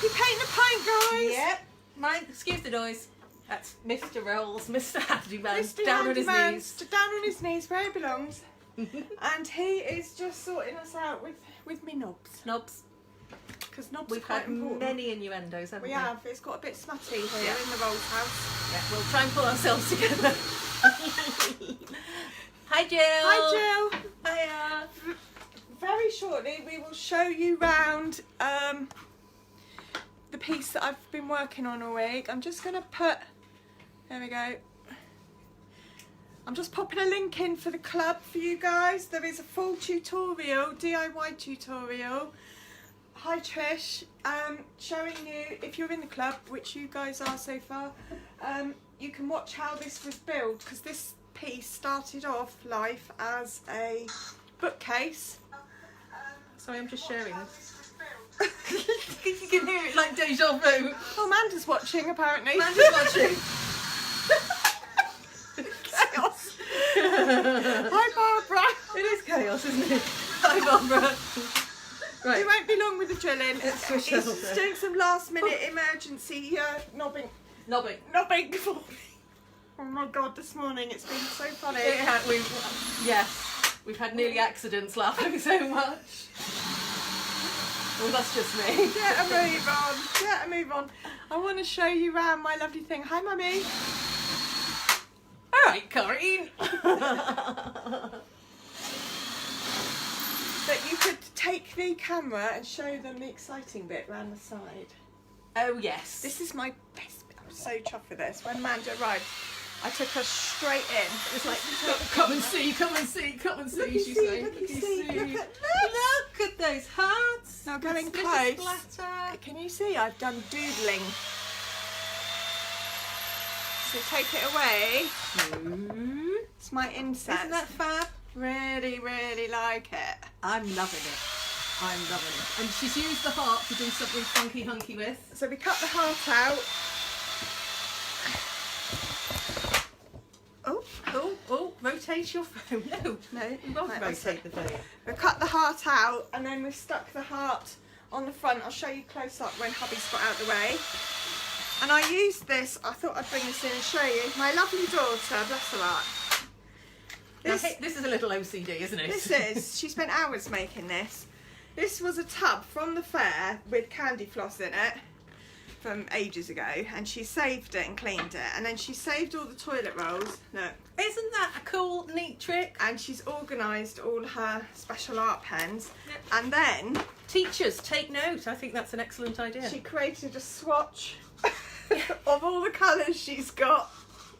Happy painting a pint, guys. Yep. Mind, excuse the noise. That's Mr. Rolls, Mr. Handyman, Mr. down on his Handyman, knees. down on his knees where he belongs. And he is just sorting us out with me knobs. Knobs. Because knobs We've are quite had important. many innuendos, haven't we? We have. It's got a bit smutty here Yeah. in the Rolls house. Yeah, we'll try and pull ourselves together. Hi, Jill. Hi, Jill. Hiya. Very shortly we will show you round the piece that I've been working on all week. I'm just going to put, there we go. I'm just popping a link in for the club for you guys. There is a full tutorial, DIY tutorial. Hi Trish, showing you, if you're in the club, which you guys are so far, you can watch how this was built, because this piece started off life as a bookcase. Sorry, I'm just sharing this. You can hear it like deja vu. Oh, Amanda's watching apparently. Amanda's watching. Chaos. Hi Barbara. It is chaos, isn't it? Hi, Barbara. Right. It won't be long with the drilling. Let's switch He's that off doing some last minute emergency knobbing. Nobbing. For me. Oh my god, this morning it's been so funny. We've had nearly accidents laughing so much. Well, that's just me. Get a move on. Get a move on. I want to show you around my lovely thing. Hi, Mummy. All right, Corinne. But you could take the camera and show them the exciting bit round the side. Oh, yes. This is my best bit. I'm so chuffed with this. When Amanda arrived, I took her straight in. It was like, come and see, come and see, come and see, Look, she's saying. look, see. Look at those hearts. Now going Bit of close. splatter. Can you see? I've done doodling. So take it away. It's my inset. Isn't that fab? Really, really like it. I'm loving it. I'm loving it. And she's used the heart to do something funky hunky with. So we cut the heart out. Oh, rotate your phone. No, you won't Right, rotate the phone. We cut the heart out and then we've stuck the heart on the front. I'll show you close up when hubby's got out of the way. And I used this, I thought I'd bring this in and show you. My lovely daughter, bless her heart. This is a little OCD, isn't it? This is, she spent hours making this. This was a tub from the fair with candy floss in it from ages ago, and she saved it and cleaned it, and then she saved all the toilet rolls. Look. Isn't that a cool, neat trick? And she's organised all her special art pens. Yep. And then Teachers, take note. I think that's an excellent idea. she created a swatch of all the colours she's got.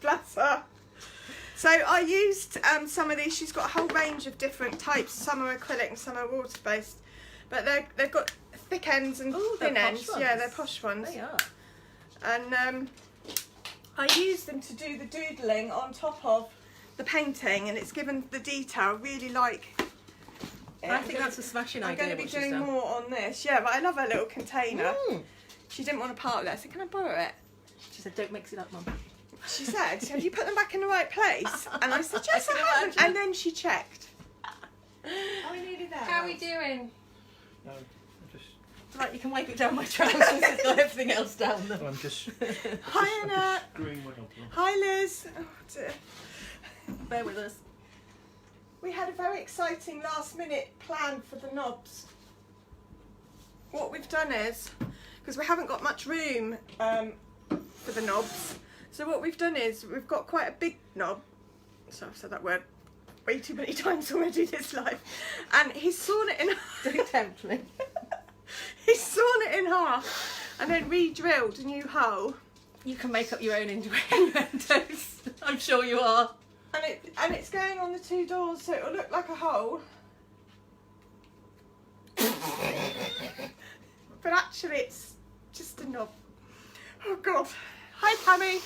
Bless her. So I used some of these. She's got a whole range of different types. Some are acrylic and some are water-based. But they've got thick ends and thin ends. Ones. Yeah, they're posh ones. They are. And I used them to do the doodling on top of the painting, and it's given the detail. I really like it. I think that's a smashing I'm idea. going to be what she's doing done. more on this. Yeah, but I love her little container. She didn't want to part with it. I said, can I borrow it? She said, "Don't mix it up, Mum." She said, have you put them back in the right place? And I said, yes, I haven't. And then she checked. I needed that. How are we doing? No, I'm just. It's like you can wipe it down my trousers. It's got everything else down them. I'm just Hi, Anna. screwing one up. Hi, Liz. Oh, dear. Bear with us. We had a very exciting last minute plan for the knobs. What we've done is, because we haven't got much room for the knobs, so what we've done is we've got quite a big knob. So I've said that word way too many times already this life. And he's sawn it in Don't tempt me. he's sawn it in half and then re-drilled a new hole. You can make up your own innuendos. I'm sure you are. And it's going on the two doors, so it'll look like a hole. But actually it's just a knob. Oh God. Hi Pammy.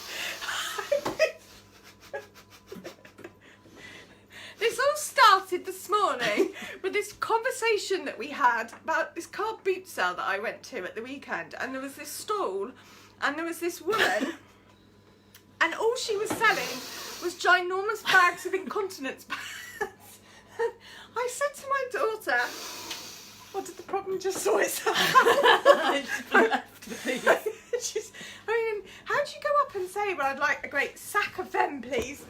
This all started this morning with this conversation that we had about this car boot sale that I went to at the weekend, and there was this stall and there was this woman and all she was selling was ginormous bags of incontinence pads. I said to my daughter, what, did the problem just sort itself out? I mean, how do you go up and say, well, I'd like a great sack of them, please?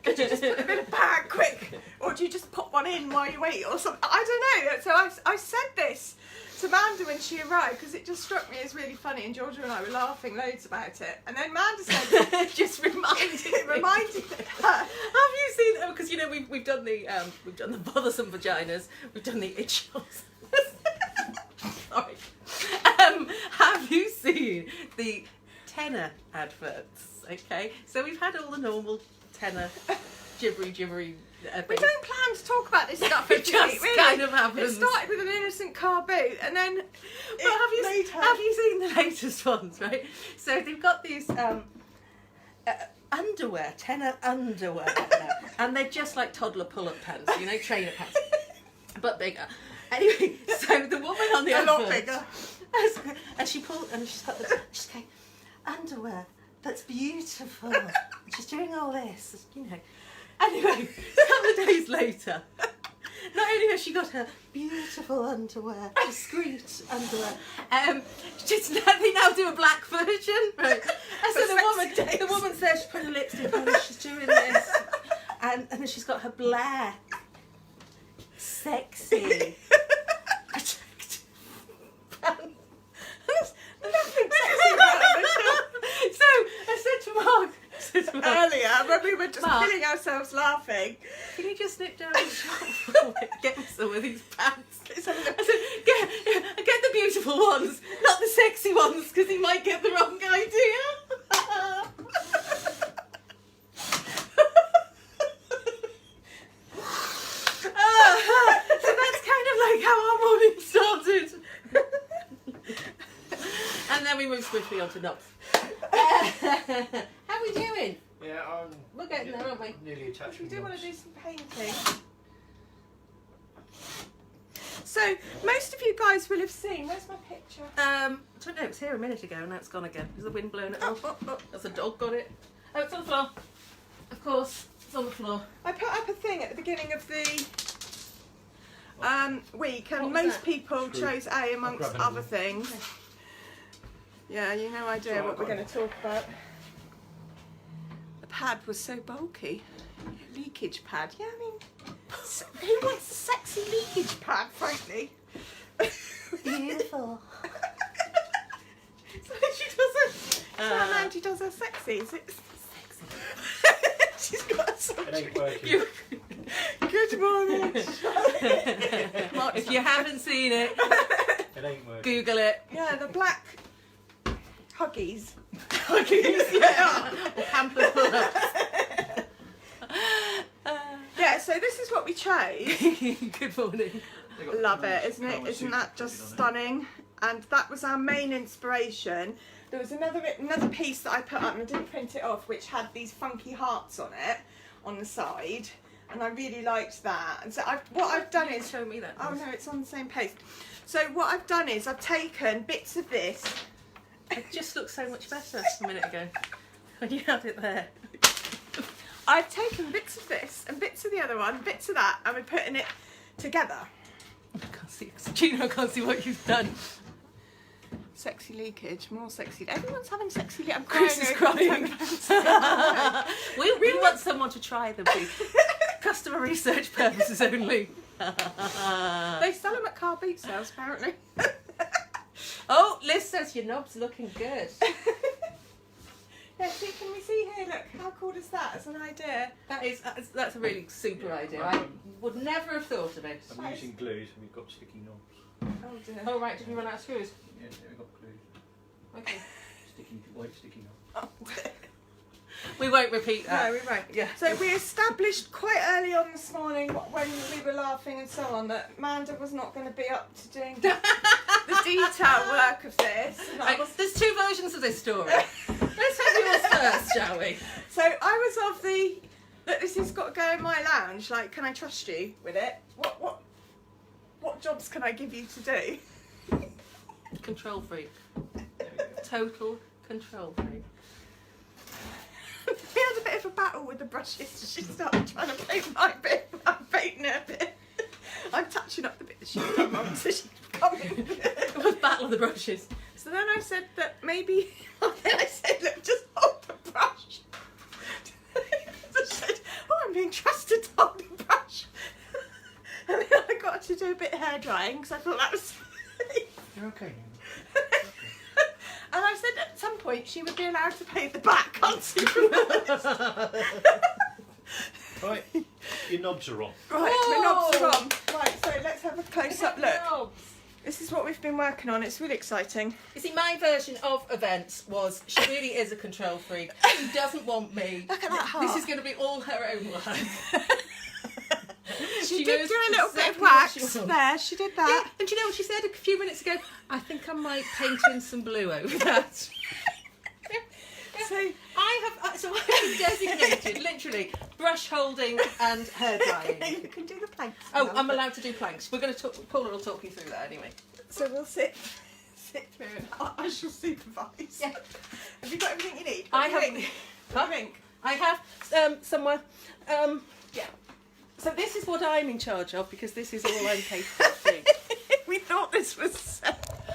Could you just put them in a bag quick? Or do you just pop one in while you wait or something? I don't know. So I said this to Amanda when she arrived because it just struck me as really funny, and Georgia and I were laughing loads about it. And then Amanda said, just reminded her. Have you seen? Because you know we've done the bothersome vaginas, we've done the itch holes. Sorry. Have you seen the tenor adverts? Okay, so we've had all the normal tenor jibbery. We don't plan to talk about this stuff. It just really. kind of happens. It started with an innocent car boot, and then. But have you seen the latest ones? Right. So they've got these underwear, tenor underwear, now, and they're just like toddler pull-up pants, you know, trainer pants, but bigger. Anyway, so the woman on the a advert, lot bigger, and she's going, underwear that's beautiful. She's doing all this, you know. Anyway, a couple of days later, not only has she got her beautiful underwear, discreet underwear, they now do a black version, right? And so the woman's there, she's putting her lipstick on, and she's doing this, and then she's got her black, sexy, protective pants. nothing sexy about it. So I said to Mark Earlier, when we were just Mark, killing ourselves laughing, can you just nip down the shop and get me some of these pants? I said, get the beautiful ones, not the sexy ones, because he might get the wrong idea. So that's kind of like how our morning started. And then we moved swiftly on to knots. How are we doing? Yeah, We're getting there, aren't we? Nearly attached. we do want to do some painting. So, most of you guys will have seen, where's my picture? I don't know, it was here a minute ago and now it's gone again. Is the wind blowing it off? That's a dog got it. Oh, it's on the floor. Of course, it's on the floor. I put up a thing at the beginning of the week, and What was most that? people True. chose A amongst grab other another. things. Yeah, you no idea Sorry, what we're I've got going to talk about. The pad was so bulky. Leakage pad. Yeah, I mean, who wants a sexy leakage pad, frankly? Beautiful. So she doesn't. So now she does her sexies. It's sexy. She's got some. It ain't working. Good morning. If you haven't seen it, It ain't working. Google it. Yeah, the black Huggies. Yeah. Or pampered pull-ups. Yeah, so this is what we chose. Good morning. They got Love colours- it, isn't it? colour Isn't suits that printed just on it. stunning? And that was our main inspiration. There was another piece that I put up, and I didn't print it off, which had these funky hearts on it, on the side, and I really liked that. And so what I've done is, Show me that. oh no, it's on the same page. So what I've done is I've taken bits of this. It just looked so much better a minute ago when you had it there. I've taken bits of this and bits of the other one, bits of that, and we're putting it together. I can't see. Gino, I can't see what you've done. Sexy leakage, more sexy. Everyone's having sexy leakage. I'm Chris is crying. we want someone to try them, please. Customer research purposes only. They sell them at car boot sales, apparently. Oh, Liz says your knob's looking good. Yeah, see, can we see here? Look, how cool is that as an idea? That's a really super idea. I would never have thought of it. I'm using glue, so we've got sticky knobs. Oh dear. Oh right, did we run out of screws? Yeah, we've got glue. Okay. White sticky knobs. Oh, dear. We won't repeat No, that. we won't. Yeah. So we established quite early on this morning when we were laughing and so on that Amanda was not going to be up to doing the detail work of this. And I Right, was, there's two versions of this story. Let's have yours first, shall we? so I was of the that this has got to go in my lounge. Like, can I trust you with it? What jobs can I give you to do? Control freak. There we go. Total control freak. We had a bit of a battle with the brushes. She started trying to paint my bit. I'm painting her bit. I'm touching up the bit that she's done wrong, so she's coming. It was Battle of the Brushes. It's So then I said that maybe, then I said, look, just hold the brush. I said, oh, I'm being trusted to hold the brush. And then I got to do a bit of hair drying because I thought that was You're okay. And I said at some point she would be allowed to paint the back unsupervised. Right, your knobs are on. Right, my knobs are Whoa. on. Right, so let's have a close-up look. This is what we've been working on. It's really exciting. You see, my version of events was she really is a control freak. She doesn't want me. Look at that heart. This is going to be all her own work. She She did knows do a little bit of exactly what she wax wants. there. She did that. And do you know what she said a few minutes ago? I think I might paint in some blue over that. So I have been designated literally brush holding and hair drying. you can do the planks. Oh, now. I'm allowed to do planks. We're going to talk. Paula will talk you through that anyway. So we'll sit through and I shall supervise. Yeah. Have you got everything you need? I have. Got your ink? I have somewhere. Yeah. So this is what I'm in charge of because this is all I'm capable of doing. We thought this was safe.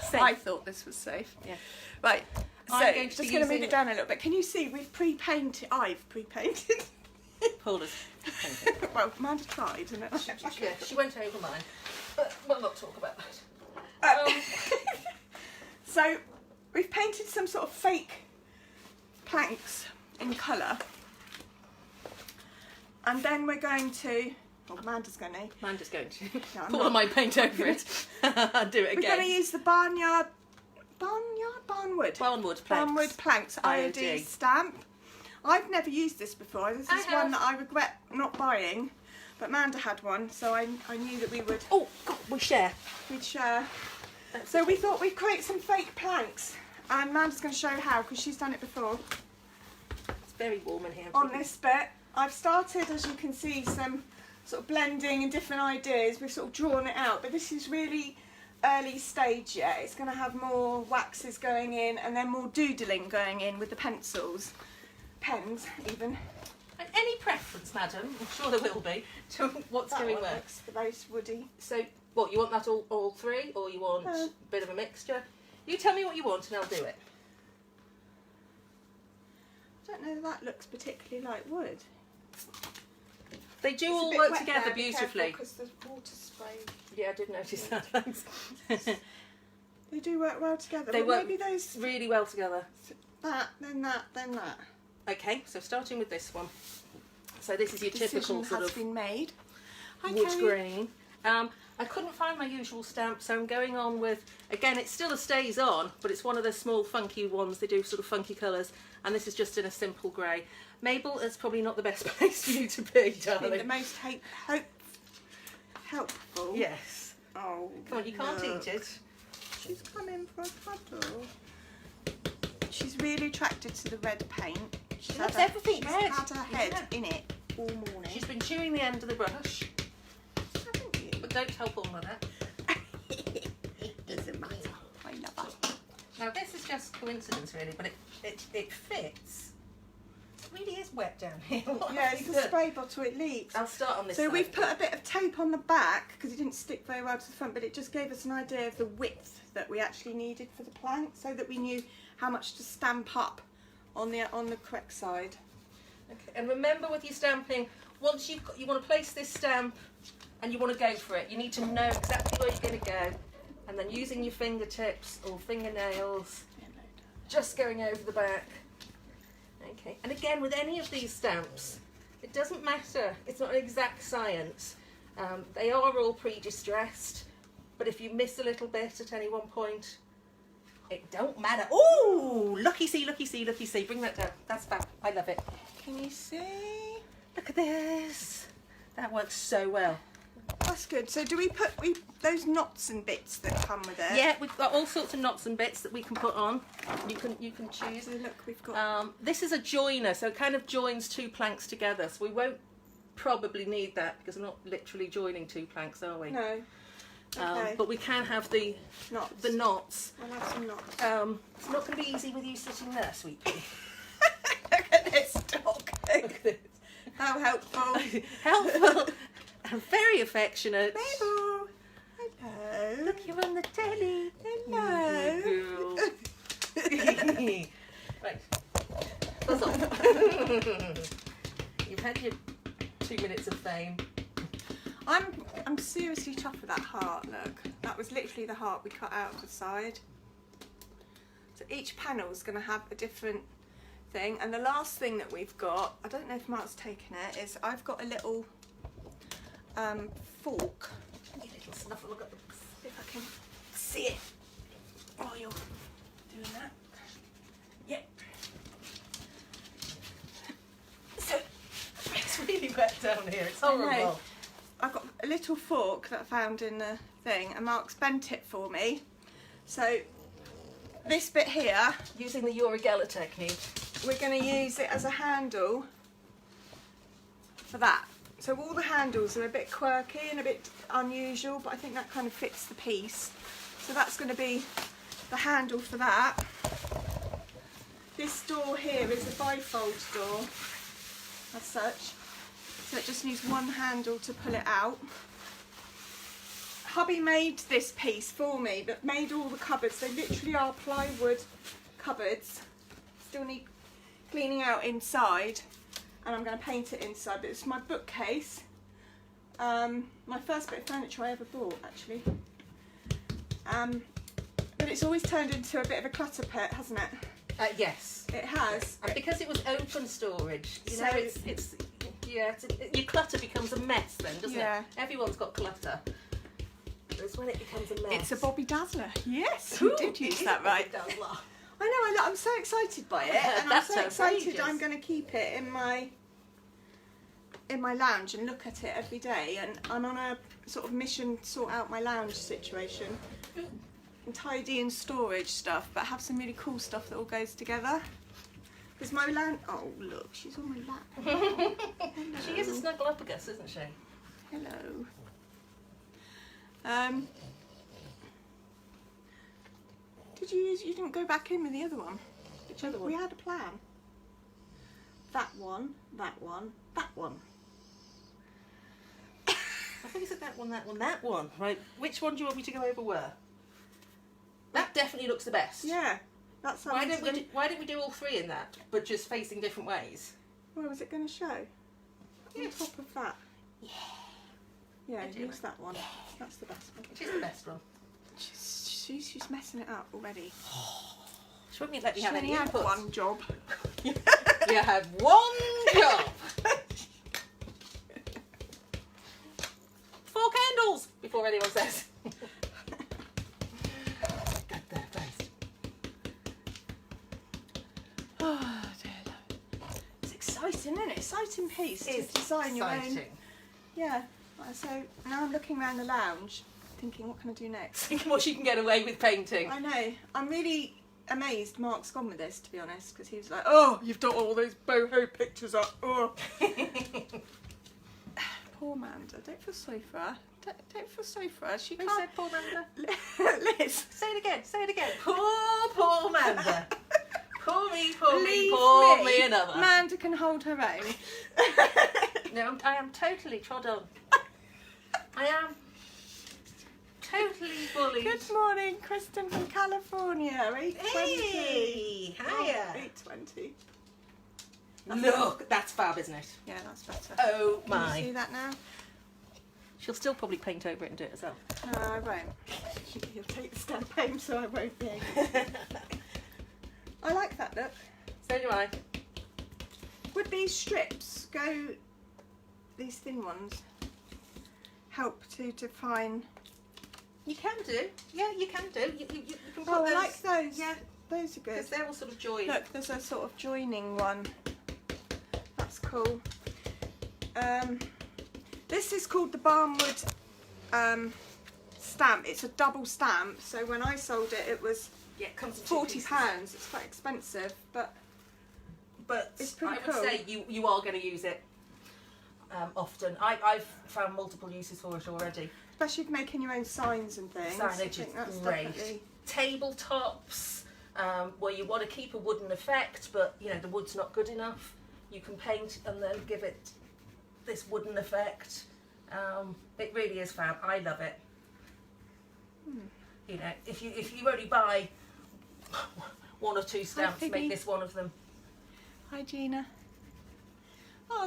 Safe. I thought this was safe. Yeah. Right. So I'm going to just be going to move using- it down a little bit. Can you see we've pre-painted? I've pre-painted. Paula's painting. Well, Amanda tried, and it Yeah, she went over mine. But we'll not talk about that. So we've painted some sort of fake planks in colour, and then we're going to. Well, Amanda's going to. Amanda's going to. No, I'm Paula not. might paint over it. I'll do it We're going to again. use the barnwood Barnwood planks. Barnwood planks IOD IOD. stamp. I've never used this before. This I is have. one that I regret not buying, but Amanda had one, so I knew that we would Oh, God, we share. we'd share. So we thought we'd create some fake planks, and Amanda's going to show how because she's done it before. It's very warm in here. On this bit, I've started, as you can see, some sort of blending and different ideas. We've sort of drawn it out, but this is really early stage yet. It's going to have more waxes going in and then more doodling going in with the pencils, pens even. And any preference, madam? I'm sure there will be to what's That going one where. looks the most woody. So, what you want that all three, or you want a bit of a mixture? You tell me what you want, and I'll do it. I don't know if that looks particularly like wood. They do It's a all bit work wet together there, be careful, beautifully. 'cause the water spray. Yeah, I did notice that. Thanks. They do work well together. They Well, work maybe those really well together. that, then that, then that. Okay, so starting with this one. So this is your Decision typical sort has of been made. Hi, wood Kerry. grain. I couldn't find my usual stamp, so I'm going on with, again, it's still a stays on, but it's one of the small funky ones. They do sort of funky colours, and this is just in a simple grey. Mabel, it's probably not the best place for you to be, Been the darling. most helpful. Yes. Oh, Come on, you can't look. eat it. She's coming for a cuddle. She's really attracted to the red paint. She's loves had everything she's red. had her head Yeah. in it all morning. She's been chewing the end of the brush, Haven't you? but don't tell Paula that. It doesn't matter. I love her. Now this is just coincidence really, but it fits. It really is wet down here. What Yeah, is it's a it? spray bottle, it leaks. I'll start on this So side. we've put a bit of tape on the back because it didn't stick very well to the front, but it just gave us an idea of the width that we actually needed for the plank, so that we knew how much to stamp up on the correct side. Okay, and remember with your stamping, once you want to place this stamp and you want to go for it, you need to know exactly where you're going to go, and then using your fingertips or fingernails, just going over the back. Okay, and again with any of these stamps, it doesn't matter, it's not an exact science. They are all pre-distressed, but if you miss a little bit at any one point, it don't matter. Ooh, lucky see, lucky see, lucky see. Bring that down. That's fab. I love it. Can you see? Look at this. That works so well. That's good. So do we put those knots and bits that come with it? Yeah, we've got all sorts of knots and bits that we can put on. You can choose. So look, we've got. This is a joiner, so it kind of joins two planks together. So we won't probably need that because we're not literally joining two planks, are we? No. Okay. But we can have the knots. knots. We'll have some knots. It's not going to be easy with you sitting there, sweet pea. Look at this dog. Look at this. How helpful. Helpful and very affectionate. Mabel. Hello. Look, you're on the telly. Hello. Good girl. You've had your 2 minutes of fame. I'm seriously chuffed with that heart, look. That was literally the heart we cut out of the side. So each panel's going to have a different thing. And the last thing that we've got, I don't know if Mark's taken it, is I've got a little fork. You little snuffle, look at the... If I can see it while you're doing that. Yep. So It's really wet down here, it's horrible. I've got a little fork that I found in the thing, and Mark's bent it for me. So this bit here, Using the Urigella technique. we're going to use it as a handle for that. So all the handles are a bit quirky and a bit unusual, but I think that kind of fits the piece. So that's going to be the handle for that. This door here is a bifold door, as such. So it just needs one handle to pull it out. Hubby made this piece for me, but made all the cupboards. They literally are plywood cupboards. Still need cleaning out inside, and I'm going to paint it inside. But it's my bookcase. My first bit of furniture I ever bought, actually. But it's always turned into a bit of a clutter pit, hasn't it? Yes. It has. And because it was open storage, you So- know, your clutter becomes a mess then, doesn't Yeah. it? Everyone's got clutter. It's when it becomes a mess. It's a Bobby Dazzler. Yes, you did use that right. I know, I'm so excited by it, and I'm That's so excited outrageous. I'm going to keep it in my lounge and look at it every day. And I'm on a sort of mission to sort out my lounge situation and tidy and storage stuff, but have some really cool stuff that all goes together. Because my lounge, oh look, she's on my lap. She is a snuggleupgus, isn't she? Hello. You didn't go back in with the other one? Which other We one? had a plan. That one, that one, that one. I think it's that one, that one, that one. Right, which one do you want me to go over where? That definitely looks the best. Yeah. That's Why don't we do all three in that, but just facing different ways? Where was it going to show? Yes. On top of that. Yeah. Yeah, I do use like that one. That's the best one. Which is the best one? She's messing it up already. She won't let me She have only any had input. one job. You have one job. 4 candles before anyone says. Get there first. Oh dear. It's exciting, isn't it? Exciting piece to It's design your own. exciting. Yeah. So now I'm looking around the lounge, thinking, what can I do next? Thinking what she can get away with painting. I know. I'm really amazed Mark's gone with this, to be honest, because he was like, oh, you've done all those boho pictures up. Oh. Poor Amanda. Don't feel sorry for her. Don't feel sorry for her. She Who can't. said poor Amanda? Liz. Say it again. Say it again. Poor Amanda. Poor me, poor me, Leave poor me another. Amanda can hold her own. No, I am totally trod on. I am totally bullied. Good morning, Kristen from California. 8:20. Hey, hiya. 8:20. Look, that's fab, isn't it? Yeah, that's better. Oh Can you my. see that now? She'll still probably paint over it and do it herself. No, I won't. You'll take the stamp home, so I won't be able to. I like that look. So do I. Would these strips go, these thin ones, help to define? You can do. Yeah, you can do. You can put Oh, I those. like those. Yeah, Those are good. because they're all sort of joined. Look, there's a sort of joining one. That's cool. This is called the Barnwood stamp. It's a double stamp, so when I sold it, it was Yeah, it comes in two £40. pieces. It's quite expensive, but But It's pretty I would cool. say you are going to use it often. I've found multiple uses for it already. especially for making your own signs and things. I Signage think is that's great. definitely- Tabletops, where you want to keep a wooden effect, but you know the wood's not good enough. You can paint and then give it this wooden effect. It really is fab. I love it. You know, if you only buy 1 or 2 stamps, Phoebe. make this one of them. Hi, Gina.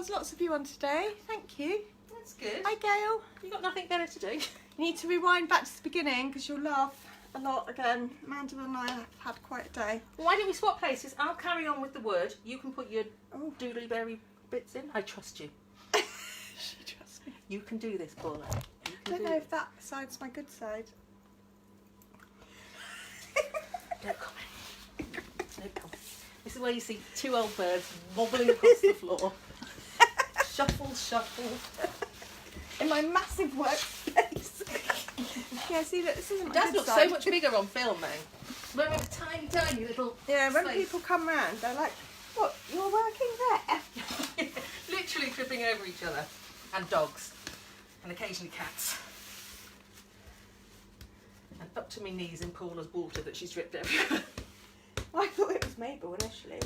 there's lots of you on today. Thank you. That's good. Hi, Gail. You got nothing better to do? You need to rewind back to the beginning because you'll laugh a lot again. Amanda and I have had quite a day. Well, why don't we swap places? I'll carry on with the word. You can put your Oh, doodly-berry bits in. I trust you. she trusts me. You can do this, Paula. You I can don't do know it. if that side's my good side. No comment. No comment. This is where you see two old birds wobbling across the floor. Shuffle, shuffle. In my massive workspace. Yeah, see, look, this isn't my It does good look side. so much bigger on film, though. When with tiny, tiny little. Yeah, when space. people come round, they're like, "What? You're working there?" Literally tripping over each other. And dogs. And occasionally cats. And up to my knees in Paula's water that she's dripped everywhere. I thought it was Mabel initially.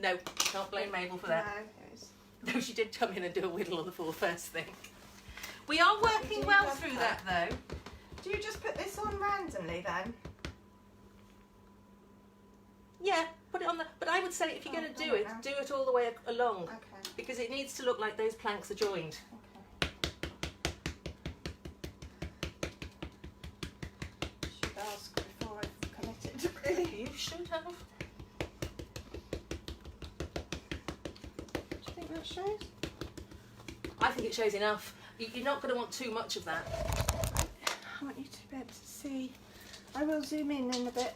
No, can't blame Mabel for that. No, it was... No, she did come in and do a whittle on the floor first thing. We are working do well love through that. that, though. Do you just put this on randomly then? Yeah, put it on the... But I would say if you're going to do it, do it all the way along. Okay. Because it needs to look like those planks are joined. Okay. Should ask before I've committed, really. You should have. Do you think that shows? I think it shows enough. You're not going to want too much of that. I want you to be able to see. I will zoom in a bit.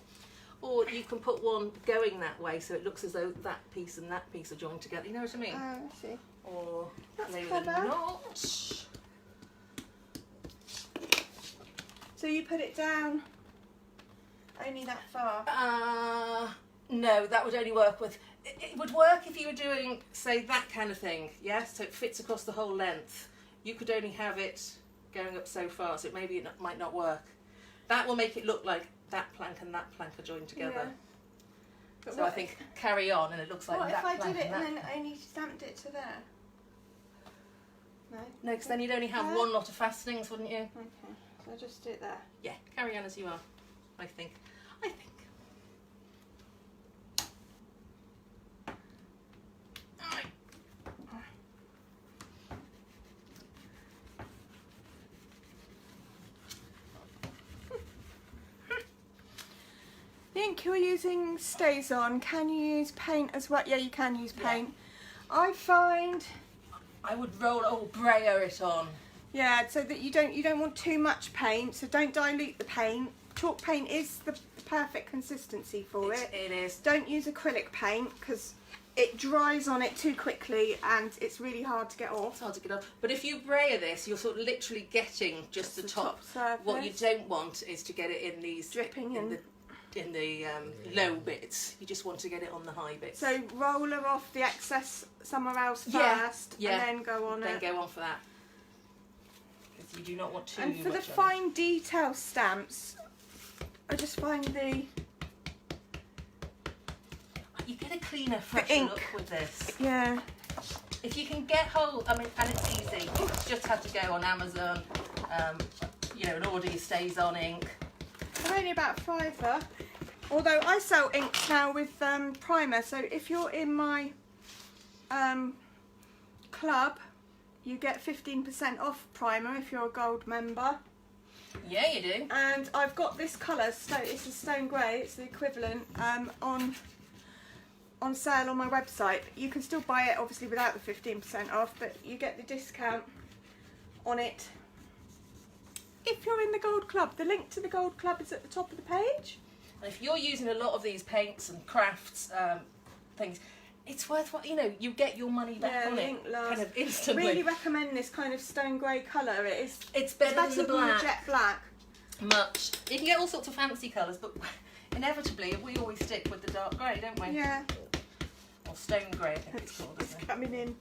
Or you can put one going that way so it looks as though that piece and that piece are joined together. You know what I mean? Oh, I see. Or That's maybe clever. not. So you put it down only that far? No, that would only work with... It would work if you were doing, say, that kind of thing, yeah? So it fits across the whole length. You could only have it going up so far, so maybe it might not work. That will make it look like that plank and that plank are joined together. Yeah. But So I think carry on and it looks like what that if I plank did it and and that. then only stamped it to there? No? No, because then you'd only have Yeah. one lot of fastenings, wouldn't you? Okay, so I'll just do it there. Yeah, carry on as you are, I think. Alright. The ink you're using stays on. Can you use paint as well? Yeah, you can use paint. I find, I would roll brayer it on. yeah, so that you don't want too much paint, so don't dilute the paint. Chalk paint is the perfect consistency for it. It is. Don't use acrylic paint because it dries on it too quickly and it's really hard to get It's off. hard to get off. But if you brayer this, you're sort of literally getting just the top. surface. What you don't want is to get it in these Dripping in in. the low bits. You just want to get it on the high bits. So roller off the excess somewhere else Yeah, first yeah. and then go on then it. go on for that. Because you do not want too And for the much on. fine detail stamps, I just find the You get a cleaner, fresher ink. look with this. yeah. If you can get hold, I mean, and it's easy. You just have to go on Amazon, you know, and order your stays on ink. They're only about £5. Although I sell inks now with primer, so if you're in my club, you get 15% off primer if you're a gold member. Yeah, you do. And I've got this colour, it's a stone grey, it's the equivalent, on sale on my website. You can still buy it obviously without the 15% off, but you get the discount on it if you're in the gold club. The link to the gold club is at the top of the page. And if you're using a lot of these paints and crafts things, it's worth what, you know, you get your money back on the it ink lasts. kind of instantly. Really recommend this kind of stone grey colour. It's better than the black. jet black. Much. You can get all sorts of fancy colours, but inevitably we always stick with the dark grey, don't we? Yeah, Or stone grey, I think it's called, it's isn't it? coming in.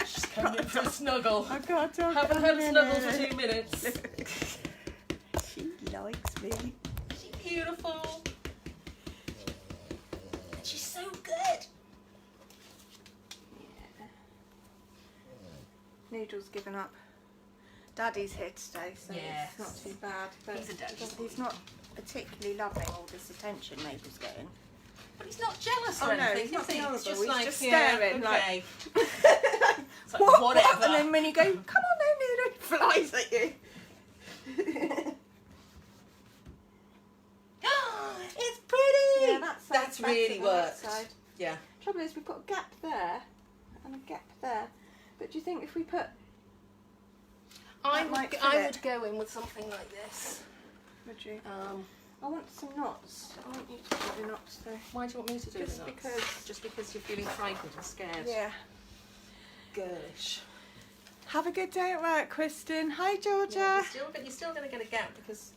She's coming in for a snuggle. I got to Haven't had a snuggle for 2 minutes. She likes me. She's beautiful. And she's so good. Noodle's given up. Daddy's here today, so Yes. it's not too bad. But He's a daddy. he's not particularly loving all this attention Mabel's getting. But he's not jealous Oh, or no, anything, he's not is he? horrible. It's just He's like, just yeah, staring, okay. It's like, whatever. And then when you go, come on then, it flies at you. It's pretty. Yeah, that's really better than that worked. side. Yeah. Trouble is, we've got a gap there and a gap there. But do you think if we put... I might would fit go in with something like this. Would you? I want some knots. I want you to do the knots though. Why do you want me to do Just the knots? because- Just because you're feeling frightened and scared. Yeah. Girlish. Have a good day at work, Kristen. Hi, Yeah, Georgia. you're still going to get a gap because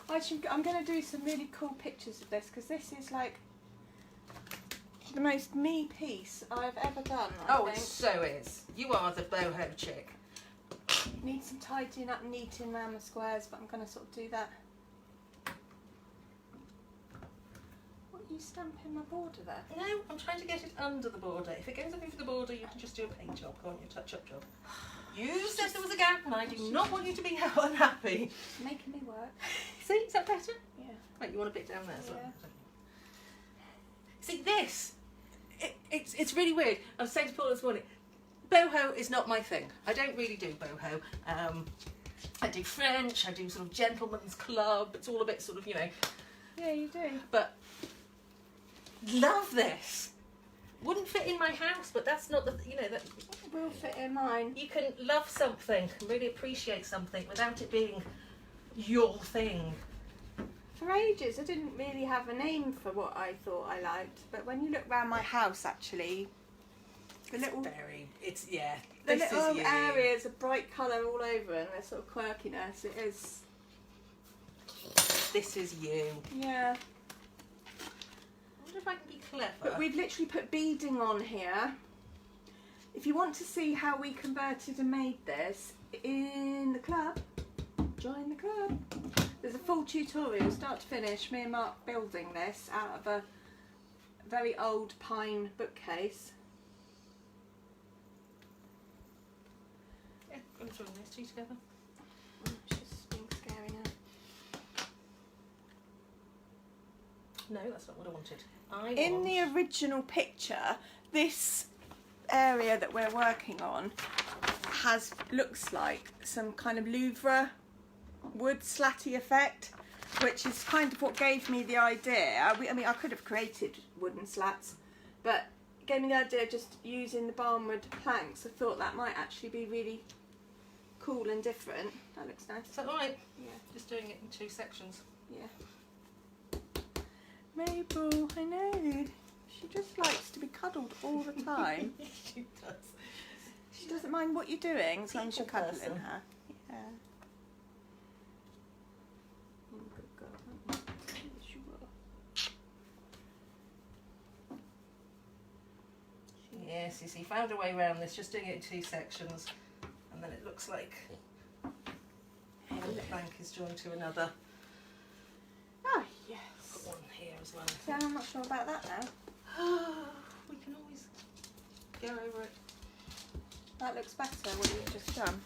I'm going to do some really cool pictures of this because this is like the most me piece I've ever done. I it think. so is. You are the boho chick. Need some tidying up, neating around the squares, but I'm going to sort of do that. What are you stamping my border there? No, I'm trying to get it under the border. If it goes over the border, you can just do a paint job, can't you? Touch-up job. You said there was a gap, and I do not want you to be unhappy. It's making me work. See, is that better? Yeah. Right, you want a bit down there as well. Yeah. See, this, it's really weird. I was saying to Paul this morning, boho is not my thing. I don't really do boho. I do French, I do sort of gentleman's club. It's all a bit sort of, you know. Yeah, you do. But love this. Wouldn't fit in my house, but that's not the, you know, that It will fit in mine. you can love something and really appreciate something without it being your thing. For ages, I didn't really have a name for what I thought I liked, but when you look around my house, actually, the little Yeah, the this little is you. areas of bright colour all over and their sort of quirkiness, it is. This is you. Yeah. I wonder if I can be clever. But we've literally put beading on here. If you want to see how we converted and made this in the club, join the club. There's a full tutorial, start to finish, me and Mark building this out of a very old pine bookcase. Yeah, I'm throwing these two together. It's just being scary now. No, that's not what I wanted. In the original picture, this area that we're working on looks like some kind of Louvre wood slatty effect, which is kind of what gave me the idea. I mean, I could have created wooden slats, but it gave me the idea of just using the barnwood planks. I thought that might actually be really cool and different. That looks nice. Is that right? Yeah. Just doing it in 2 sections. Yeah. Mabel, I know. She just likes to be cuddled all the time. She does. She doesn't mind what you're doing as long as you're People cuddling person. her. Yeah. Oh, good girl. Yes, you are. Yes, you see, found a way around this, just doing it in 2 sections, and then it looks like one plank is joined to another. Oh, yes. Put one here as well. See, I'm not sure about that now. We can always go over it. That looks better, what you've just done.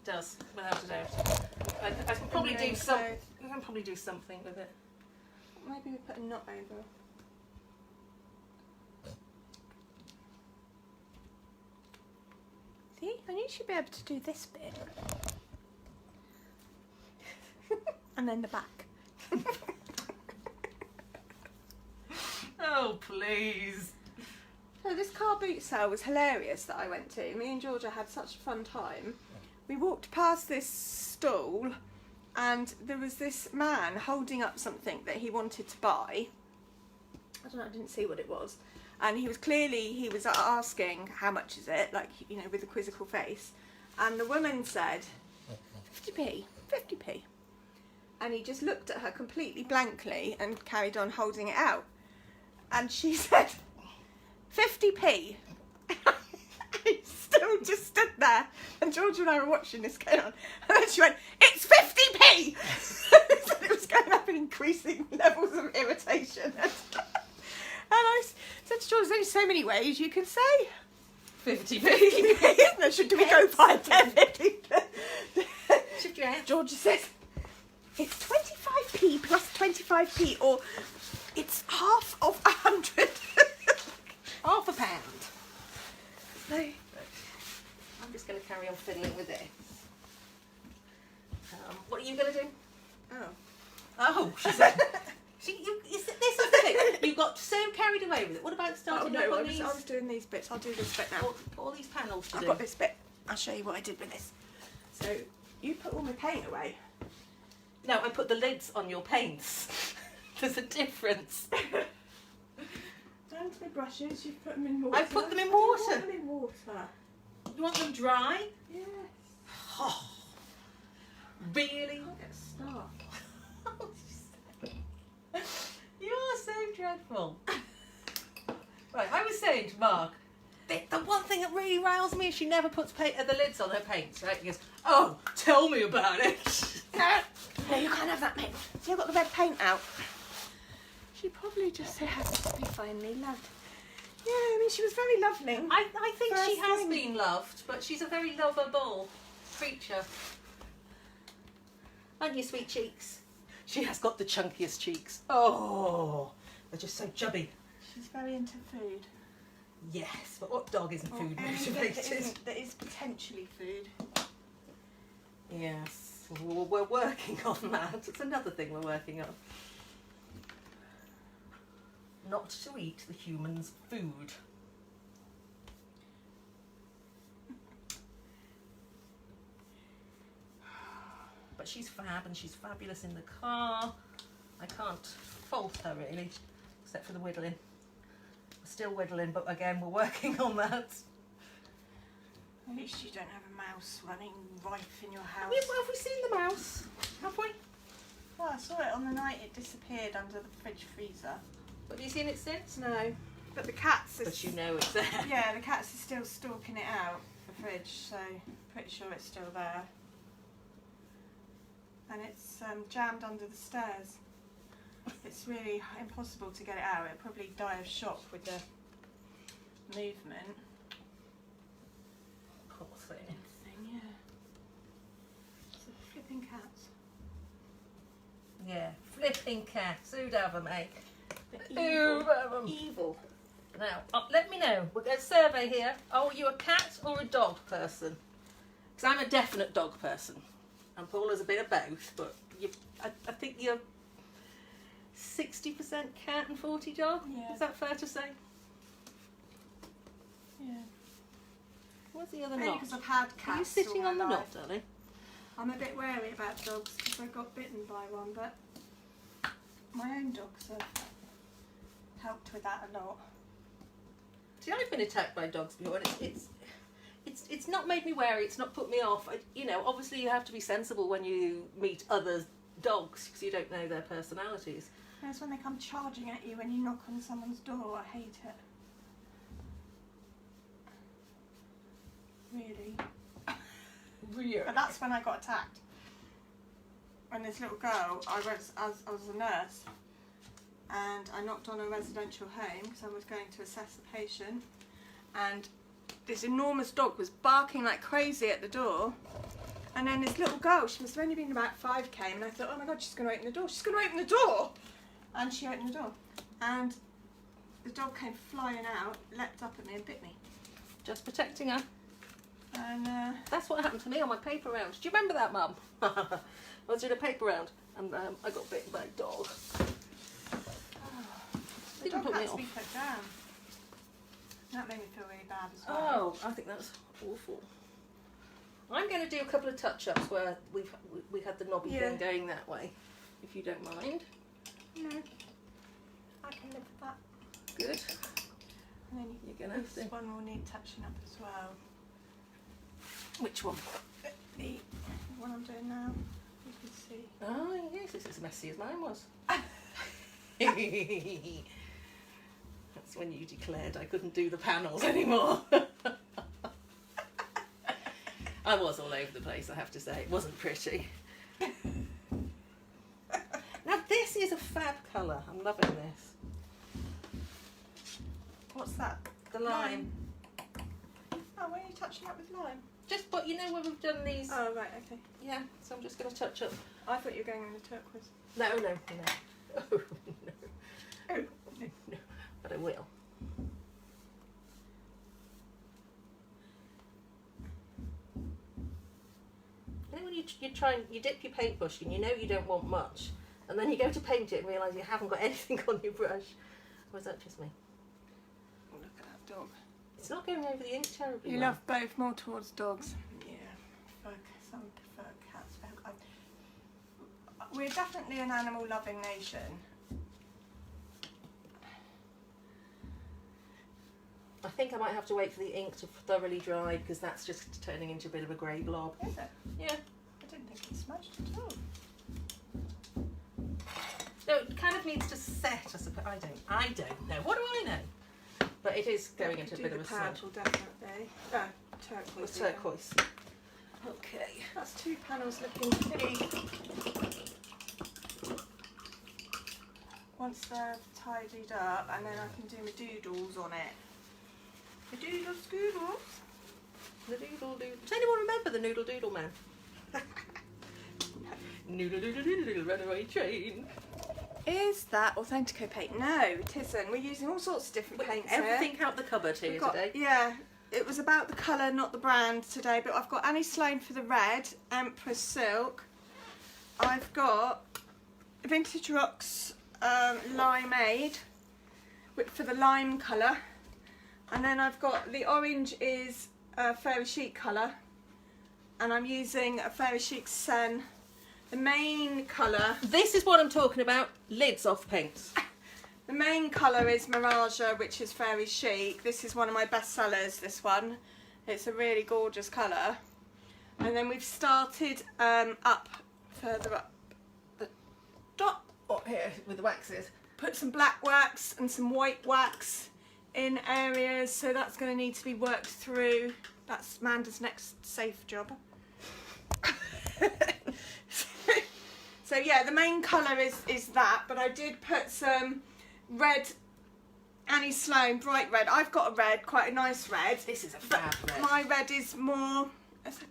Does, without a doubt. I can probably do some. So I can probably do something with it. maybe we put a knot over. See, I knew she'd be able to do this bit. And then the back. Oh please! So this car boot sale was hilarious that I went to. Me and Georgia had such a fun time. We walked past this stall and there was this man holding up something that he wanted to buy. I don't know, I didn't see what it was. And he was asking how much is it, like, you know, with a quizzical face. And the woman said, 50p, 50p. And he just looked at her completely blankly and carried on holding it out. And she said, 50p. He still just stood there. And George and I were watching this go on. And then she went, it's 50p. So it was going up in increasing levels of irritation. And I said to George, there's only so many ways you can say 50p. 50p, isn't there? Should we go by 10p? Shift your head. George says, it's 25p plus 25p, or it's half of 100. £1. So, carry on fiddling with this. What are you going to do? Oh. Oh, she said. This is the thing. You got so carried away with it. What about starting up on these? I was doing these bits. I'll do this bit now. All these panels to I've do. got this bit. I'll show you what I did with this. So you put all my paint away. No, I put the lids on your paints. There's a difference. Down to my brushes. You've put them in water. I put them in I water. want them in water. You want them dry? Yes. Oh, really? I'll get stuck. You are so dreadful. Right, I was saying to Mark, the one thing that really riles me is she never puts the lids on her paints, right? He goes, oh, tell me about it. No, you can't have that, mate. See, I've got the red paint out. She probably just so happens to be finally loved. Yeah, I mean, she was very lovely. I think she First has thing. been loved, but she's a very lovable creature. Aren't you, sweet cheeks? She has got the chunkiest cheeks. Oh, they're just so chubby. She's very into food. Yes, but what dog isn't food Anything motivated? that is potentially food. Yes, well, we're working on that. It's another thing we're working on. Not to eat the human's food. But she's fab and she's fabulous in the car. I can't fault her really, except for the whittling. We're still whittling, but again, we're working on that. At least you don't have a mouse running rife in your house. Have we seen the mouse? Have we? Well, I saw it on the night it disappeared under the fridge freezer. Have you seen it since? No, but the cats is... But you know it's there. Yeah, the cats are still stalking it out the fridge, so pretty sure it's still there. And it's jammed under the stairs. It's really impossible to get it out. It'll probably die of shock with the movement. Poor thing. Yeah. It's a flipping cat. Yeah, flipping cats. Who'd have them, eh? Evil. Evil. Now, let me know. We'll get a survey here. Oh, are you a cat or a dog person? Because I'm a definite dog person. And Paula's a bit of both, but I think you're 60% cat and 40 dog. Yeah. Is that fair to say? Yeah. What's the other Only knot? because I've had cats. Are you sitting all on the my knot, life. darling? I'm a bit wary about dogs because I got bitten by one, but my own dogs have helped with that a lot. See, I've been attacked by dogs before, and it's not made me wary. It's not put me off. You know, obviously you have to be sensible when you meet other dogs because you don't know their personalities. That's when they come charging at you when you knock on someone's door. I hate it. Really. Really? But that's when I got attacked. When this little girl, I was a nurse, and I knocked on a residential home because I was going to assess the patient, and this enormous dog was barking like crazy at the door, and then this little girl, she must have only been about 5, came, and I thought, oh my god, she's going to open the door, she's going to open the door, and she opened the door, and the dog came flying out, leapt up at me and bit me. Just protecting her. And That's what happened to me on my paper round. Do you remember that, Mum? I was doing a paper round and I got bitten by a dog. the Didn't dog put me had to off. be put down. That made me feel really bad as well. Oh, I think that's awful. I'm going to do a couple of touch-ups where we had the knobby thing going that way, if you don't mind. No, I can live with that. Good. And then You're going to have this to... one will need touching up as well. Which one? The one I'm doing now, you can see. Oh, yes, it's as messy as mine was. That's when you declared I couldn't do the panels anymore. I was all over the place, I have to say. It wasn't pretty. Now this is a fab colour. I'm loving this. What's that? The lime. Oh, why are you touching up with lime? Just, but you know where we've done these. Oh, right, okay. Yeah, so I'm just going to touch up. I thought you were going in the turquoise. No. Oh, no. Oh, No, but I will. you dip your paintbrush and you know you don't want much, and then you go to paint it and realise you haven't got anything on your brush. Or is that just me? Oh, look at that dog. It's not going over the ink terribly You well. love both, more towards dogs. Yeah, some prefer cats. We're definitely an animal-loving nation. I think I might have to wait for the ink to thoroughly dry because that's just turning into a bit of a grey blob. Is it? Yeah. I didn't think it smudged at all. No, it kind of needs to set, I suppose. I don't know. What do I know? But it is going into a bit of a smudge. purple, definitely. Turquoise. It's turquoise. Okay, that's two panels looking pretty. Once they're tidied up, and then I can do my doodles on it. The doodle scoodles. The doodle doodle. Does anyone remember the Noodle Doodle Man? Noodle doodle doodle doodle runaway train. Is that Authentico paint? No, it isn't. We're using all sorts of different paints Everything here. out the cupboard here We've got, today. yeah, it was about the colour, not the brand today, but I've got Annie Sloan for the red, Empress Silk. I've got Vintage Rocks Limeade for the lime colour. And then I've got the orange is Fairy Chic colour. And I'm using a Fairy Chic Sen. The main colour... This is what I'm talking about. Lids off paints. The main colour is Mirage, which is Fairy Chic. This is one of my best sellers, this one. It's a really gorgeous colour. And then we've started further up the top. Up here with the waxes. Put some black wax and some white wax in areas, so that's going to need to be worked through. That's Amanda's next safe job. So yeah, the main colour is that, but I did put some red Annie Sloan, bright red. I've got a red, quite a nice red. This is a fab red. My red is more...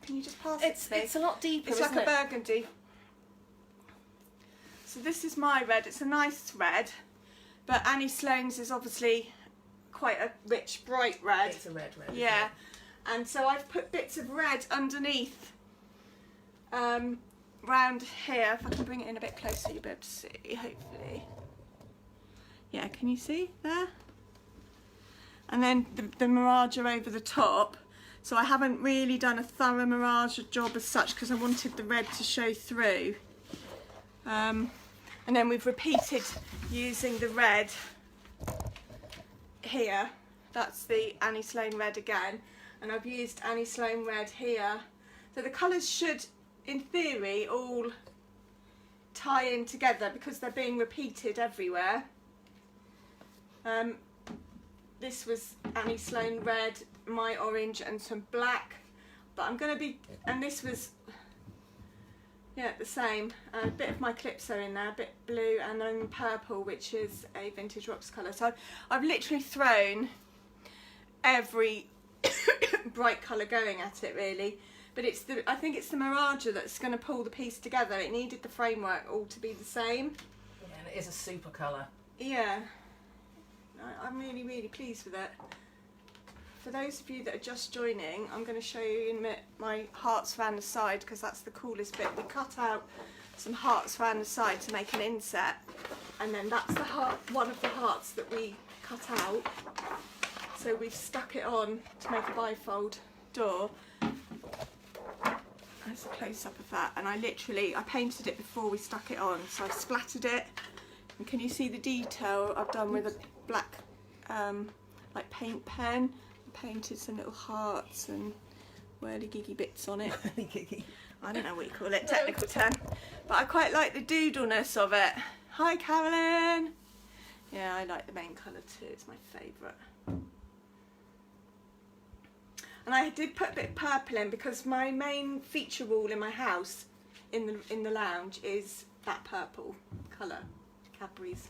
Can you just pass it to me? It's a lot deeper, It's isn't like a it? burgundy. So this is my red. It's a nice red, but Annie Sloan's is obviously quite a rich, bright red. It's a red red. Yeah, and so I've put bits of red underneath, round here. If I can bring it in a bit closer, you'll be able to see, hopefully. Yeah, can you see there? And then the Mirage over the top. So I haven't really done a thorough Mirage job as such because I wanted the red to show through. And then we've repeated using the red here. That's the Annie Sloan red again. And I've used Annie Sloan red here. So the colours should, in theory, all tie in together because they're being repeated everywhere. This was Annie Sloan red, my orange and some black. But I'm going to be, and this was, yeah, the same. A bit of my Calypso in there, a bit blue, and then purple, which is a Vintage Rocks colour. So I've literally thrown every bright colour going at it, really. But it's I think it's the Mirage that's going to pull the piece together. It needed the framework all to be the same. Yeah, and it is a super colour. Yeah, I'm really, really pleased with it. For those of you that are just joining, I'm going to show you in a minute my hearts around the side because that's the coolest bit. We cut out some hearts around the side to make an inset, and then that's the heart, one of the hearts that we cut out. So we've stuck it on to make a bifold door. There's a close-up of that, and I painted it before we stuck it on, so I splattered it. And can you see the detail I've done with a black like paint pen? Painted some little hearts and whirly-giggy bits on it. I don't know what you call it, technical term. But I quite like the doodleness of it. Hi, Carolyn. Yeah, I like the main colour too. It's my favourite. And I did put a bit of purple in because my main feature wall in my house, in the lounge, is that purple colour, Cadbury's